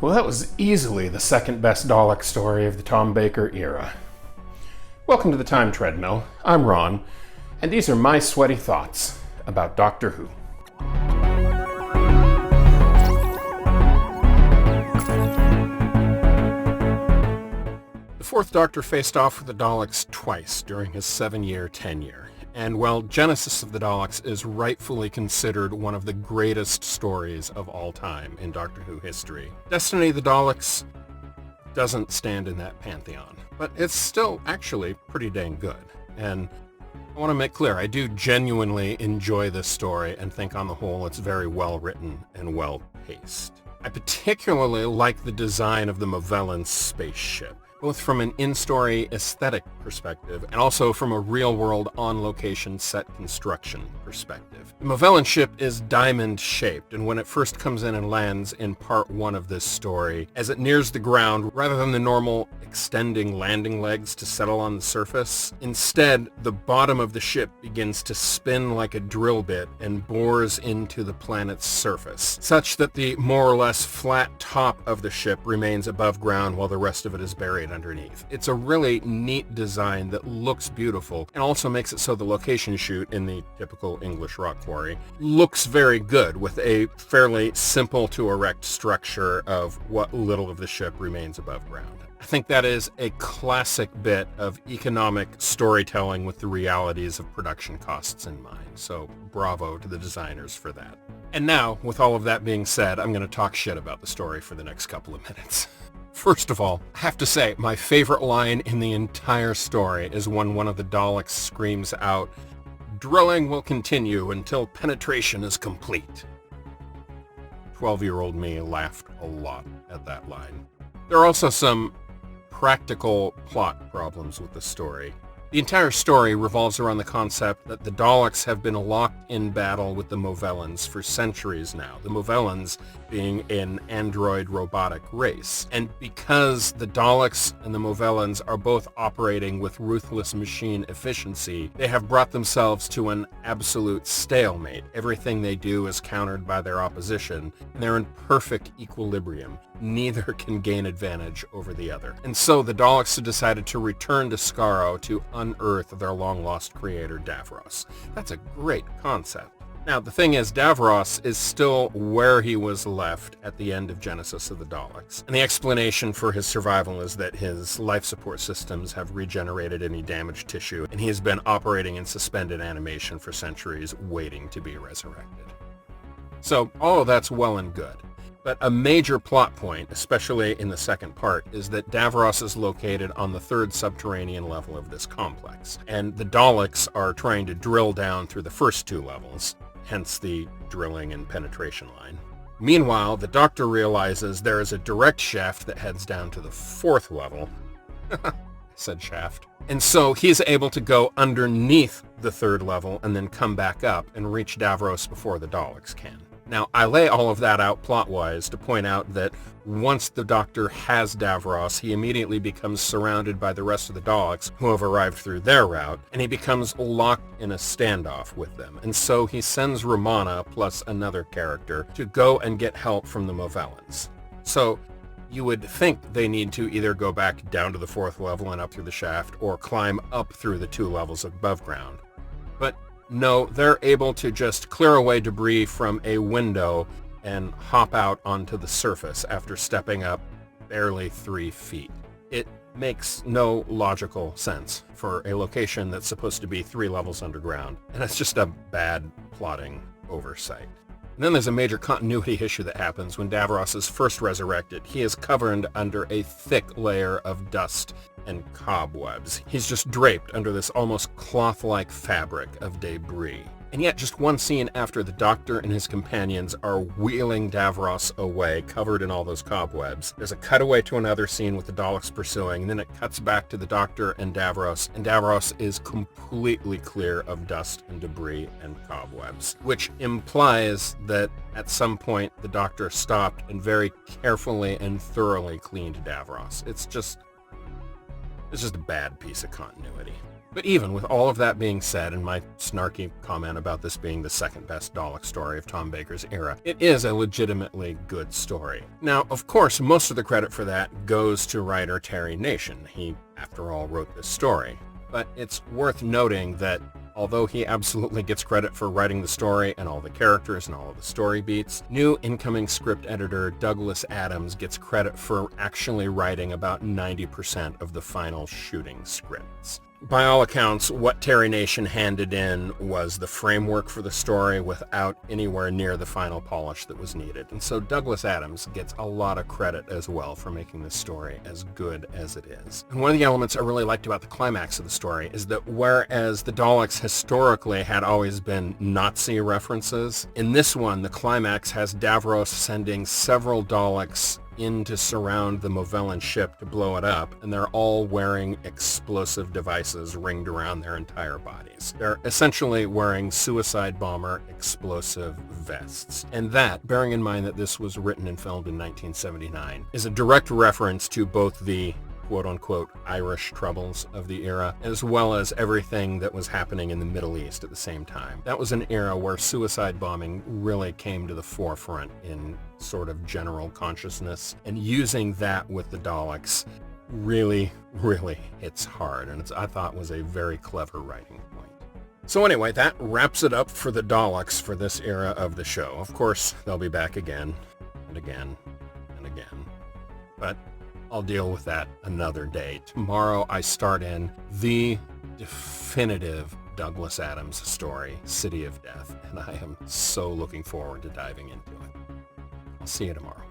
Well, that was easily the second best Dalek story of the Tom Baker era. Welcome to the Time Treadmill. I'm Ron, and these are my sweaty thoughts about Doctor Who. The Fourth Doctor faced off with the Daleks twice during his 7-year tenure. And while Genesis of the Daleks is rightfully considered one of the greatest stories of all time in Doctor Who history, Destiny of the Daleks doesn't stand in that pantheon. But it's still actually pretty dang good. And I want to make clear, I do genuinely enjoy this story and think on the whole it's very well written and well paced. I particularly like the design of the Movellan spaceship, both from an in-story aesthetic perspective and also from a real-world on-location set construction perspective. The Movellan ship is diamond-shaped, and when it first comes in and lands in part 1 of this story, as it nears the ground, rather than the normal extending landing legs to settle on the surface, instead, the bottom of the ship begins to spin like a drill bit and bores into the planet's surface, such that the more or less flat top of the ship remains above ground while the rest of it is buried underneath. It's a really neat design that looks beautiful and also makes it so the location shoot in the typical English rock quarry looks very good with a fairly simple to erect structure of what little of the ship remains above ground. I think that is a classic bit of economic storytelling with the realities of production costs in mind, so bravo to the designers for that. And now, with all of that being said, I'm going to talk shit about the story for the next couple of minutes. First of all, I have to say, my favorite line in the entire story is when one of the Daleks screams out, "Drilling will continue until penetration is complete." 12-year-old me laughed a lot at that line. There are also some practical plot problems with the story. The entire story revolves around the concept that the Daleks have been locked in battle with the Movellans for centuries now, the Movellans being an android robotic race. And because the Daleks and the Movellans are both operating with ruthless machine efficiency, they have brought themselves to an absolute stalemate. Everything they do is countered by their opposition, and they're in perfect equilibrium. Neither can gain advantage over the other. And so the Daleks have decided to return to Skaro to unearth their long-lost creator, Davros. That's a great concept. Now, the thing is, Davros is still where he was left at the end of Genesis of the Daleks. And the explanation for his survival is that his life support systems have regenerated any damaged tissue, and he has been operating in suspended animation for centuries, waiting to be resurrected. So, all of that's well and good. But a major plot point, especially in the second part, is that Davros is located on the 3rd subterranean level of this complex, and the Daleks are trying to drill down through the first 2 levels, hence the drilling and penetration line. Meanwhile, the Doctor realizes there is a direct shaft that heads down to the 4th level. Said shaft. And so he's able to go underneath the 3rd level and then come back up and reach Davros before the Daleks can. Now, I lay all of that out plot-wise to point out that once the Doctor has Davros, he immediately becomes surrounded by the rest of the Daleks who have arrived through their route, and he becomes locked in a standoff with them. And so he sends Romana, plus another character, to go and get help from the Movellans. So you would think they need to either go back down to the 4th level and up through the shaft, or climb up through the 2 levels above ground. But no, they're able to just clear away debris from a window and hop out onto the surface after stepping up barely 3 feet. It makes no logical sense for a location that's supposed to be 3 levels underground, and it's just a bad plotting oversight. And then there's a major continuity issue that happens when Davros is first resurrected. He is covered under a thick layer of dust and cobwebs. He's just draped under this almost cloth-like fabric of debris. And yet, just one scene after the Doctor and his companions are wheeling Davros away, covered in all those cobwebs, there's a cutaway to another scene with the Daleks pursuing, and then it cuts back to the Doctor and Davros is completely clear of dust and debris and cobwebs, which implies that at some point the Doctor stopped and very carefully and thoroughly cleaned Davros. It's just a bad piece of continuity. But even with all of that being said, and my snarky comment about this being the second best Dalek story of Tom Baker's era, it is a legitimately good story. Now, of course, most of the credit for that goes to writer Terry Nation. He, after all, wrote this story. But it's worth noting that although he absolutely gets credit for writing the story and all the characters and all of the story beats, new incoming script editor Douglas Adams gets credit for actually writing about 90% of the final shooting scripts. By all accounts, what Terry Nation handed in was the framework for the story without anywhere near the final polish that was needed. And so Douglas Adams gets a lot of credit as well for making this story as good as it is. And one of the elements I really liked about the climax of the story is that whereas the Daleks historically had always been Nazi references, in this one the climax has Davros sending several Daleks in to surround the Movellan ship to blow it up, and they're all wearing explosive devices ringed around their entire bodies. They're essentially wearing suicide bomber explosive vests. And that, bearing in mind that this was written and filmed in 1979, is a direct reference to both the quote-unquote Irish troubles of the era, as well as everything that was happening in the Middle East at the same time. That was an era where suicide bombing really came to the forefront in sort of general consciousness, and using that with the Daleks really hits hard, and I thought was a very clever writing point. So anyway, that wraps it up for the Daleks for this era of the show. Of course, they'll be back again and again and again, but I'll deal with that another day. Tomorrow I start in the definitive Douglas Adams story, City of Death, and I am so looking forward to diving into it. I'll see you tomorrow.